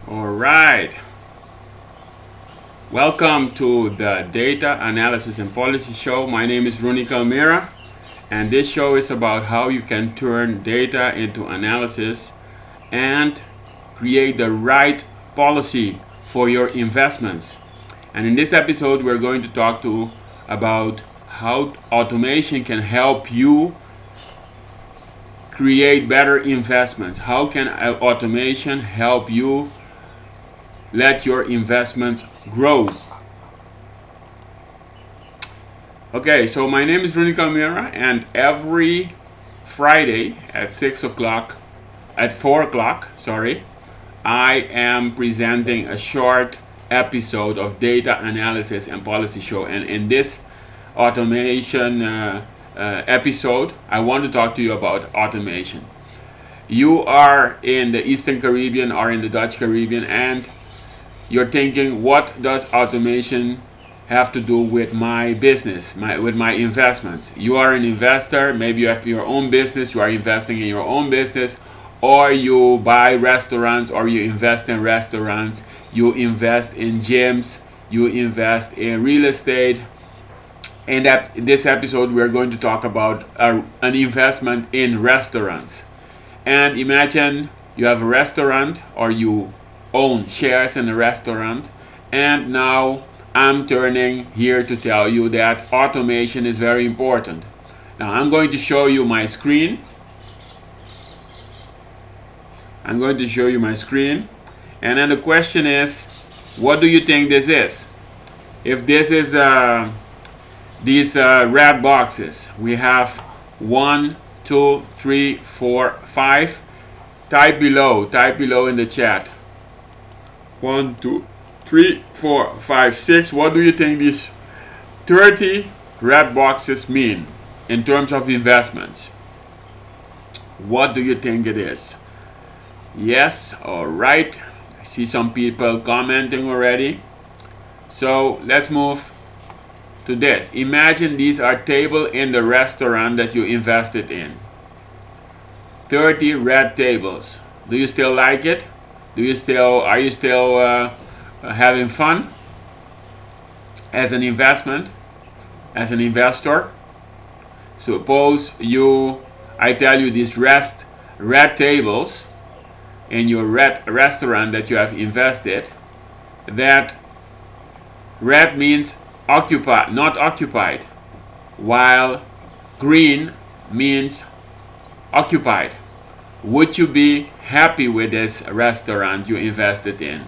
All right. Welcome to the Data Analysis and Policy Show. My name is Runy Calmera, and this show is about how you can turn data into analysis and create the right policy for your investments. And in this episode, we're going to talk about how automation can help you create better investments. How can automation help you let your investments grow? Okay, so my name is Runy Calmera, and every Friday at 4 o'clock, I am presenting a short episode of Data Analysis and Policy Show. And in this automation episode, I want to talk to you about automation. You are in the Eastern Caribbean or in the Dutch Caribbean, and you're thinking, what does automation have to do with my business, with my investments? You are an investor, maybe you have your own business, you are investing in your own business, or you buy restaurants, or you invest in restaurants, you invest in gyms, you invest in real estate. In this episode, we're going to talk about an investment in restaurants. And imagine you have a restaurant, or you own shares in a restaurant, and now I'm turning here to tell you that automation is very important. Now I'm going to show you my screen. And then the question is, what do you think this is? If this is these red boxes, we have 1, 2, 3, 4, 5. Type below in the chat. 1, 2, 3, 4, 5, 6. What do you think these 30 red boxes mean in terms of investments? What do you think it is? Yes, all right. I see some people commenting already. So let's move to this. Imagine these are tables in the restaurant that you invested in. 30 red tables. Do you still like it? Are you still having fun as an investment, as an investor? Suppose I tell you these red tables in your restaurant that you have invested, that red means occupied, not occupied, while green means occupied. Would you be happy with this restaurant you invested in?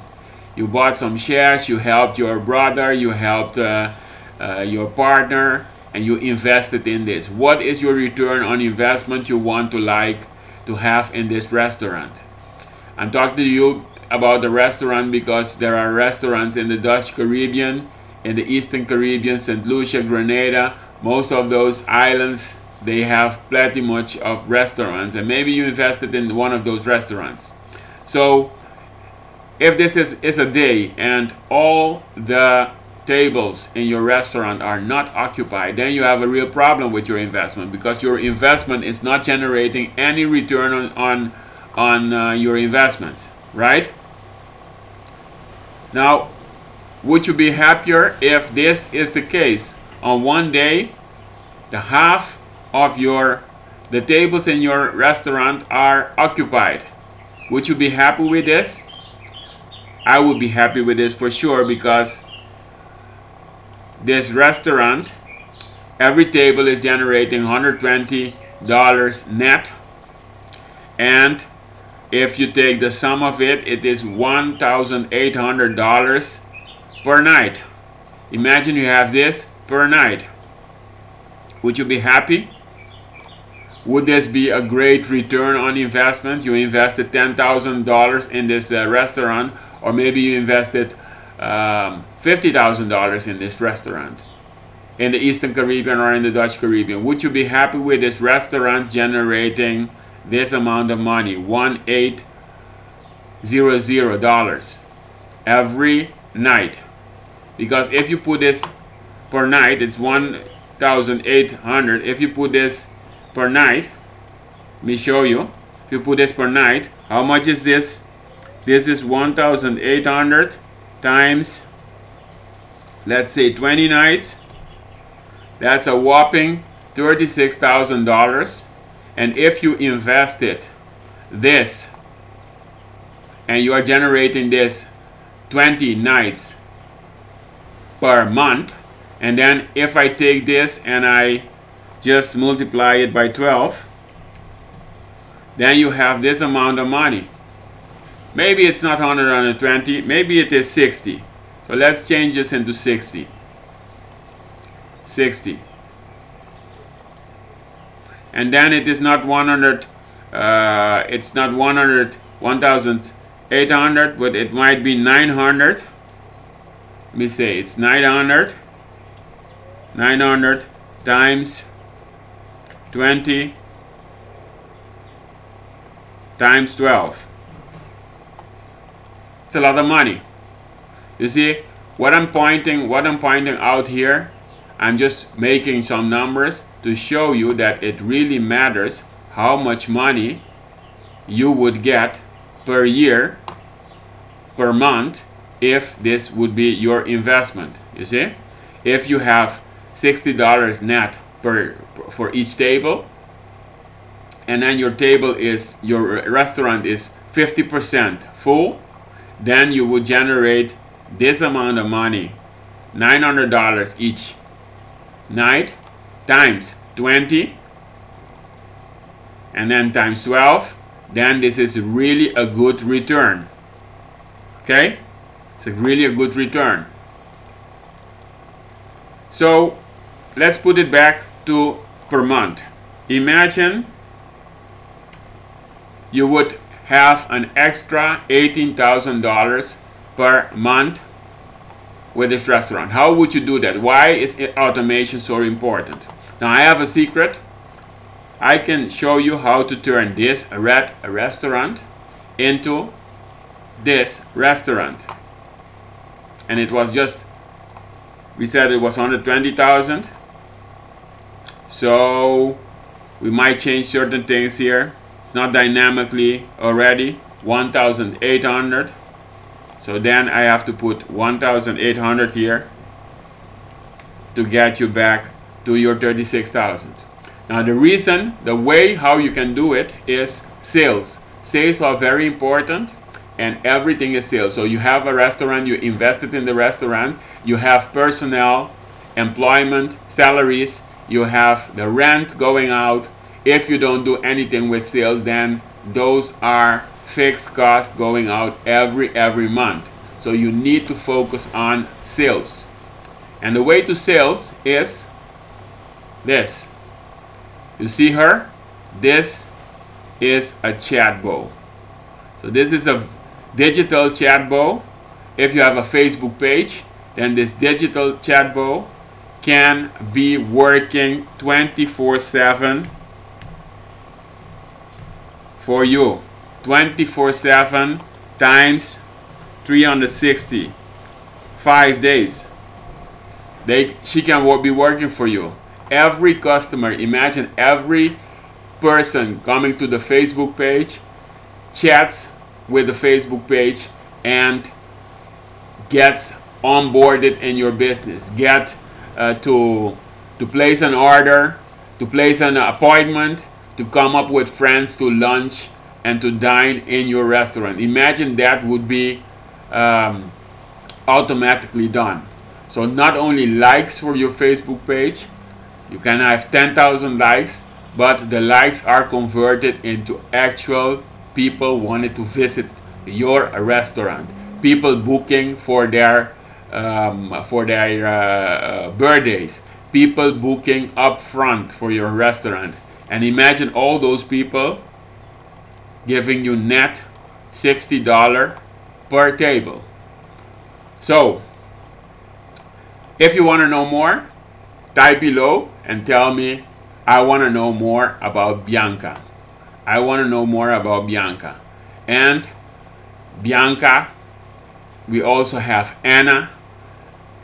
You bought some shares, you helped your brother, you helped your partner, and you invested in this. What is your return on investment you want to have in this restaurant? I'm talking to you about the restaurant because there are restaurants in the Dutch Caribbean, in the Eastern Caribbean, St. Lucia, Grenada. Most of those islands, they have plenty much of restaurants, and maybe you invested in one of those restaurants. So if this is a day and all the tables in your restaurant are not occupied, then you have a real problem with your investment, because your investment is not generating any return on your investment, right? Now, would you be happier if this is the case? On one day, the half of the tables in your restaurant are occupied. Would you be happy with this? I would be happy with this for sure, because this restaurant, every table is generating $120 net, and if you take the sum of it, it is $1,800 per night. Imagine you have this per night. Would you be happy? Would this be a great return on investment? You invested $10,000 in this restaurant, or maybe you invested $50,000 in this restaurant in the Eastern Caribbean or in the Dutch Caribbean. Would you be happy with this restaurant generating this amount of money, $1,800 every night? Because if you put this per night, it's 1,800. If you put this per night, let me show you. If you put this per night, how much is this This is 1,800 times, let's say 20 nights. That's a whopping $36,000. And if you invested this and you are generating this 20 nights per month, and then if I take this and I just multiply it by 12, then you have this amount of money. Maybe it's not 120, maybe it is 60. So let's change this into 60. 60. And then it is not 100, it's not 1,800, but it might be 900. Let me say it's 900 times 20 times 12. It's a lot of money. You see what I'm pointing out here? I'm just making some numbers to show you that it really matters how much money you would get per year, per month, if this would be your investment. You see, if you have $60 net for each table, and then your restaurant is 50% full, then you would generate this amount of money, $900 each night, times 20, and then times 12. Then this is really a good return. Okay, it's really a good return. So let's put it back to per month. Imagine you would have an extra $18,000 per month with this restaurant. How would you do that? Why is automation so important? Now I have a secret. I can show you how to turn this restaurant into this restaurant. And it was just, we said it was 120,000. So we might change certain things here. It's not dynamically already 1,800. So then I have to put 1,800 here to get you back to your 36,000. Now the way how you can do it is sales. Sales are very important, and everything is sales. So you have a restaurant, you invested in the restaurant, you have personnel, employment, salaries, you have the rent going out. If you don't do anything with sales, then those are fixed costs going out every month. So you need to focus on sales. And the way to sales is this. You see her? This is a chat bow. So this is a digital chat bow. If you have a Facebook page, then this digital chat bow can be working 24/7 for you. 24/7 times 360, 5 days. She can be working for you. Every customer, imagine every person coming to the Facebook page, chats with the Facebook page, and gets onboarded in your business. Get to place an order, to place an appointment, to come up with friends to lunch and to dine in your restaurant. Imagine that would be automatically done. So not only likes for your Facebook page, you can have 10,000 likes, but the likes are converted into actual people wanting to visit your restaurant. People booking for their birthdays. People booking up front for your restaurant. And imagine all those people giving you net $60 per table. So if you want to know more, type below and tell me, I want to know more about Bianca. I want to know more about Bianca. And Bianca, we also have Anna,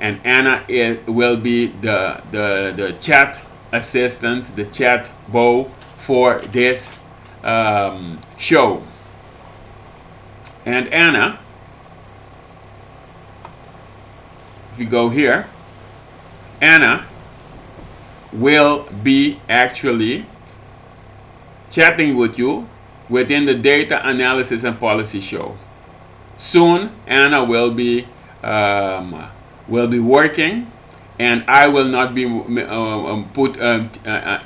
and Anna will be the chat assistant, the chat bow for this show. And Anna, if you go here, Anna will be actually chatting with you within the Data Analysis and Policy Show. Soon, Anna will be working, and I will not be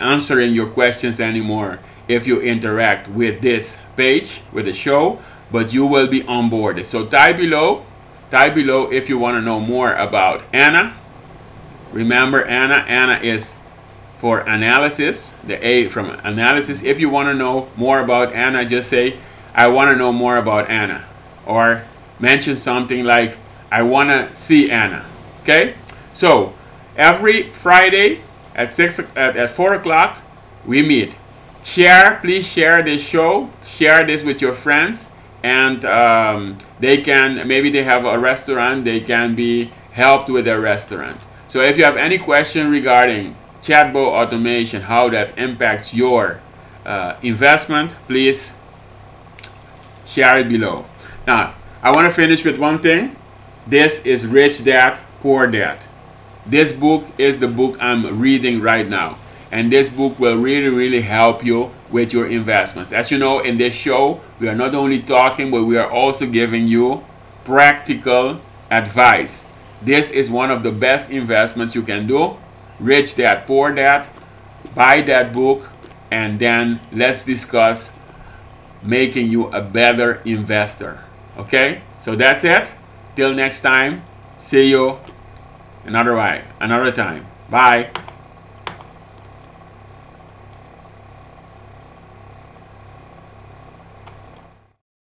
answering your questions anymore if you interact with this page, with the show, but you will be onboarded. So type below if you want to know more about Anna. Remember, Anna is for analysis, the A from analysis. If you want to know more about Anna, just say, I want to know more about Anna. Or mention something like, I want to see Anna. Okay? So, every Friday at 4 o'clock, we meet. Please share this show. Share this with your friends. And maybe they have a restaurant, they can be helped with their restaurant. So if you have any question regarding chatbot automation, how that impacts your investment, please share it below. Now, I want to finish with one thing. This is Rich Dad, Poor Dad. This book is the book I'm reading right now. And this book will really, really help you with your investments. As you know, in this show, we are not only talking, but we are also giving you practical advice. This is one of the best investments you can do. Rich Dad, Poor Dad. Buy that book, and then let's discuss making you a better investor. Okay? So that's it. Till next time. See you another time. Bye.